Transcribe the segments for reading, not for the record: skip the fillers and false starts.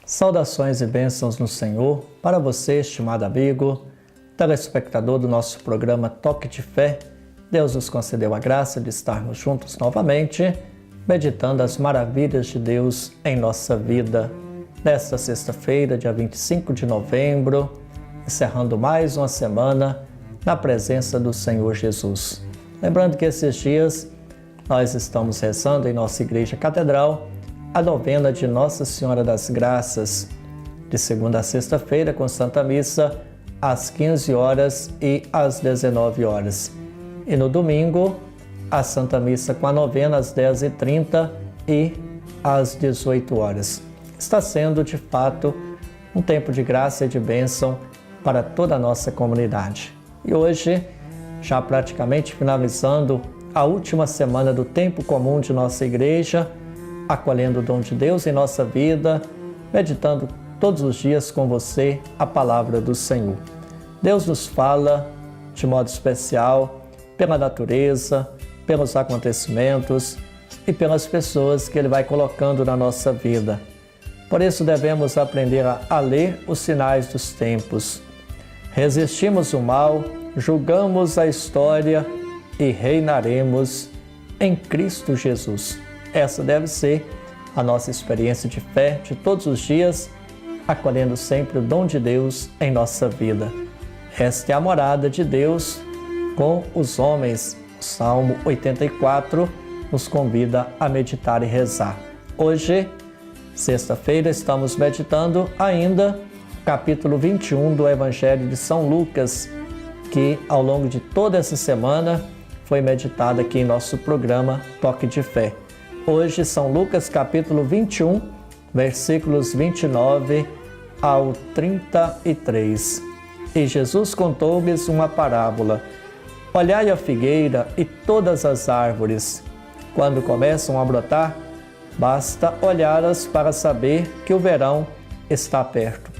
Saudações e bênçãos no Senhor para você, estimado amigo, telespectador do nosso programa Toque de Fé. Deus nos concedeu a graça de estarmos juntos novamente, meditando as maravilhas de Deus em nossa vida. Nesta sexta-feira, dia 25 de novembro, encerrando mais uma semana na presença do Senhor Jesus. Lembrando que esses dias nós estamos rezando em nossa Igreja Catedral a novena de Nossa Senhora das Graças, de segunda a sexta-feira, com Santa Missa, às 15 horas e às 19 horas. E no domingo, a Santa Missa com a novena às 10h30 e às 18 horas. Está sendo, de fato, um tempo de graça e de bênção para toda a nossa comunidade. E hoje, já praticamente finalizando a última semana do tempo comum de nossa igreja, acolhendo o dom de Deus em nossa vida, meditando todos os dias com você a palavra do Senhor. Deus nos fala de modo especial pela natureza, pelos acontecimentos e pelas pessoas que Ele vai colocando na nossa vida. Por isso devemos aprender a ler os sinais dos tempos. Resistimos o mal, julgamos a história e reinaremos em Cristo Jesus. Essa deve ser a nossa experiência de fé de todos os dias, acolhendo sempre o dom de Deus em nossa vida. Esta é a morada de Deus com os homens. O Salmo 84 nos convida a meditar e rezar. Hoje, sexta-feira, estamos meditando ainda o capítulo 21 do Evangelho de São Lucas, que ao longo de toda essa semana foi meditado aqui em nosso programa Toque de Fé. Hoje, São Lucas, capítulo 21, versículos 29 ao 33. E Jesus contou-lhes uma parábola. Olhai a figueira e todas as árvores. Quando começam a brotar, basta olhá-las para saber que o verão está perto.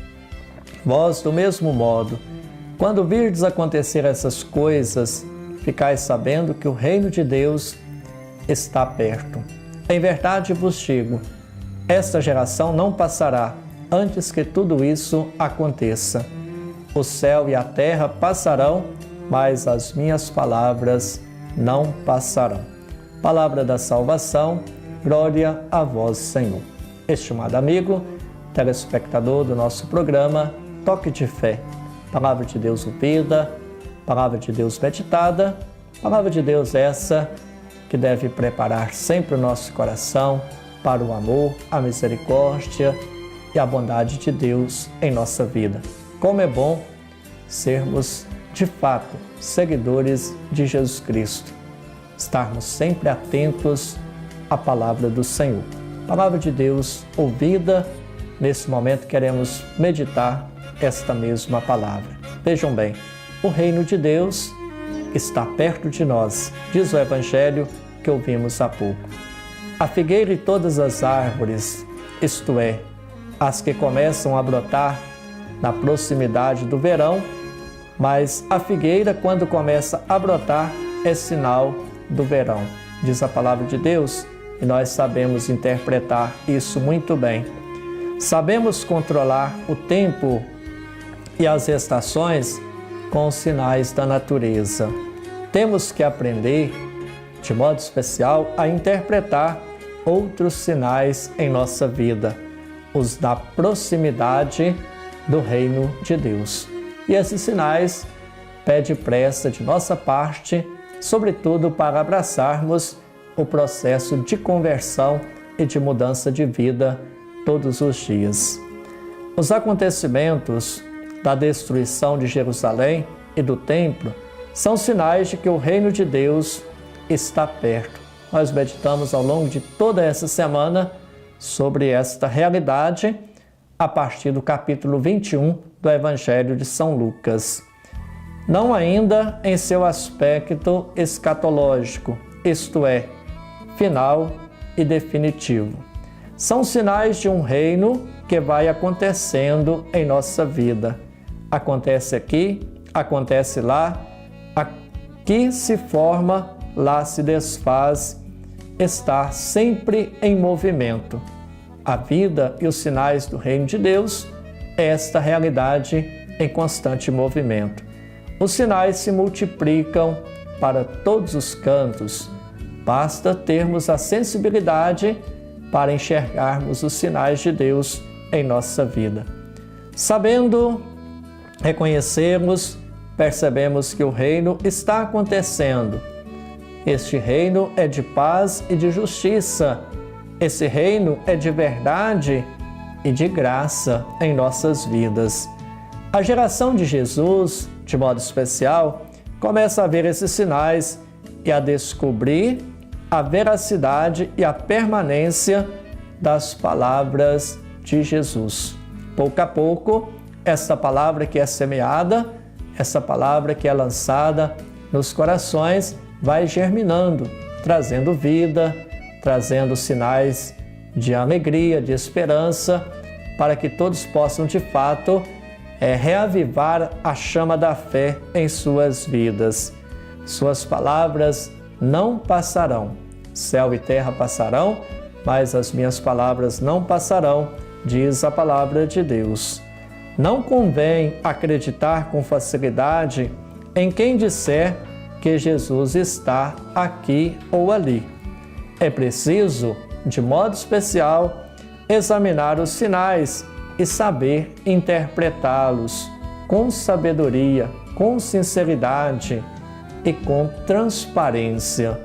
Vós, do mesmo modo, quando virdes acontecer essas coisas, ficais sabendo que o reino de Deus está perto. Em verdade vos digo, esta geração não passará antes que tudo isso aconteça. O céu e a terra passarão, mas as minhas palavras não passarão. Palavra da salvação, glória a vós, Senhor. Estimado amigo, telespectador do nosso programa Toque de Fé. Palavra de Deus ouvida, palavra de Deus meditada, palavra de Deus essa que deve preparar sempre o nosso coração para o amor, a misericórdia e a bondade de Deus em nossa vida. Como é bom sermos, de fato, seguidores de Jesus Cristo, estarmos sempre atentos à palavra do Senhor. Palavra de Deus ouvida, nesse momento queremos meditar esta mesma palavra. Vejam bem, o reino de Deus está perto de nós, diz o Evangelho que ouvimos há pouco. A figueira e todas as árvores, isto é, as que começam a brotar na proximidade do verão, mas a figueira, quando começa a brotar, é sinal do verão, diz a palavra de Deus, e nós sabemos interpretar isso muito bem. Sabemos controlar o tempo e as estações com os sinais da natureza. Temos que aprender, de modo especial, a interpretar outros sinais em nossa vida, os da proximidade do reino de Deus. E esses sinais pedem pressa de nossa parte, sobretudo para abraçarmos o processo de conversão e de mudança de vida todos os dias. Os acontecimentos da destruição de Jerusalém e do templo são sinais de que o reino de Deus está perto. Nós meditamos ao longo de toda essa semana sobre esta realidade a partir do capítulo 21 do Evangelho de São Lucas. Não ainda em seu aspecto escatológico, isto é, final e definitivo. São sinais de um reino que vai acontecendo em nossa vida. Acontece aqui, acontece lá, aqui se forma, lá se desfaz, está sempre em movimento. a vida e os sinais do reino de Deus é esta realidade em constante movimento. Os sinais se multiplicam para todos os cantos. Basta termos a sensibilidade para enxergarmos os sinais de Deus em nossa vida. Sabendo reconhecermos, percebemos que o reino está acontecendo. Este reino é de paz e de justiça. Esse reino é de verdade e de graça em nossas vidas. A geração de Jesus, de modo especial, começa a ver esses sinais e a descobrir a veracidade e a permanência das palavras de Jesus. Pouco a pouco, essa palavra que é semeada, essa palavra que é lançada nos corações, vai germinando, trazendo vida, trazendo sinais de alegria, de esperança, para que todos possam, de fato, reavivar a chama da fé em suas vidas. Suas palavras não passarão. Céu e terra passarão, mas as minhas palavras não passarão, diz a palavra de Deus. Não convém acreditar com facilidade em quem disser que Jesus está aqui ou ali. É preciso, de modo especial, examinar os sinais e saber interpretá-los com sabedoria, com sinceridade e com transparência.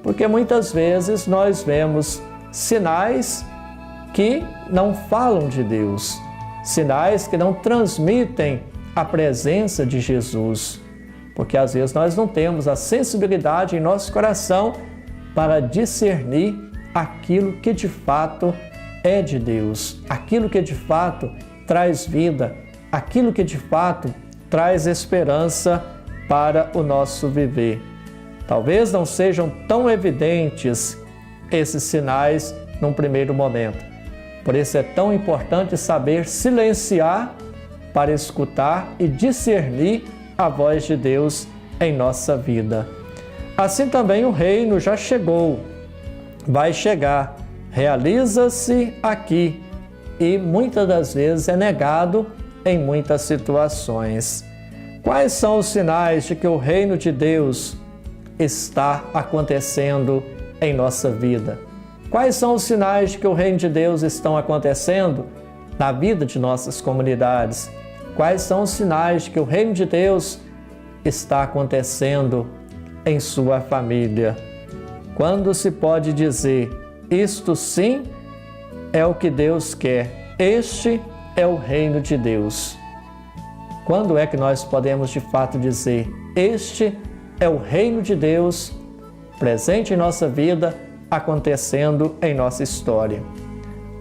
Porque muitas vezes nós vemos sinais que não falam de Deus, sinais que não transmitem a presença de Jesus, porque às vezes nós não temos a sensibilidade em nosso coração para discernir aquilo que de fato é de Deus, aquilo que de fato traz vida, aquilo que de fato traz esperança para o nosso viver. Talvez não sejam tão evidentes esses sinais num primeiro momento. Por isso é tão importante saber silenciar para escutar e discernir a voz de Deus em nossa vida. Assim também o reino já chegou, vai chegar, realiza-se aqui e muitas das vezes é negado em muitas situações. Quais são os sinais de que o reino de Deus está acontecendo em nossa vida? Quais são os sinais de que o reino de Deus estão acontecendo na vida de nossas comunidades? Quais são os sinais de que o reino de Deus está acontecendo em sua família? Quando se pode dizer, isto sim é o que Deus quer, este é o reino de Deus. Quando é que nós podemos de fato dizer, este é o reino de Deus presente em nossa vida, acontecendo em nossa história?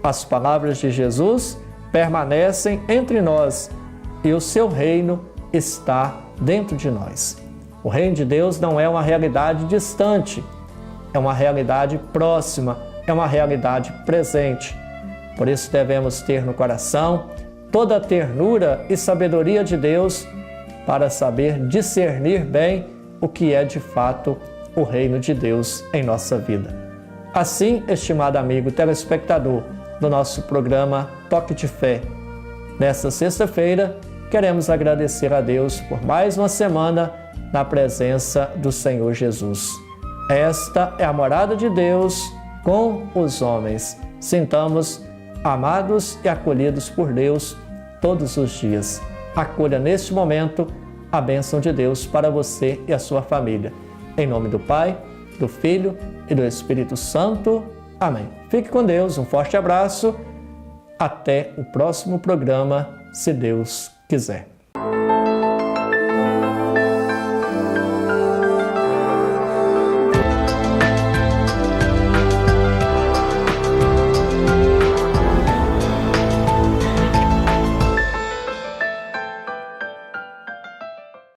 As palavras de Jesus permanecem entre nós e o seu reino está dentro de nós. O reino de Deus não é uma realidade distante, é uma realidade próxima, é uma realidade presente. Por isso devemos ter no coração toda a ternura e sabedoria de Deus para saber discernir bem o que é de fato o reino de Deus em nossa vida. Assim, estimado amigo telespectador do nosso programa Toque de Fé, nesta sexta-feira, queremos agradecer a Deus por mais uma semana na presença do Senhor Jesus. Esta é a morada de Deus com os homens. Sintamos amados e acolhidos por Deus todos os dias. Acolha neste momento a bênção de Deus para você e a sua família. Em nome do Pai, do Filho e do Espírito Santo. Amém. Fique com Deus, um forte abraço. Até o próximo programa, se Deus quiser.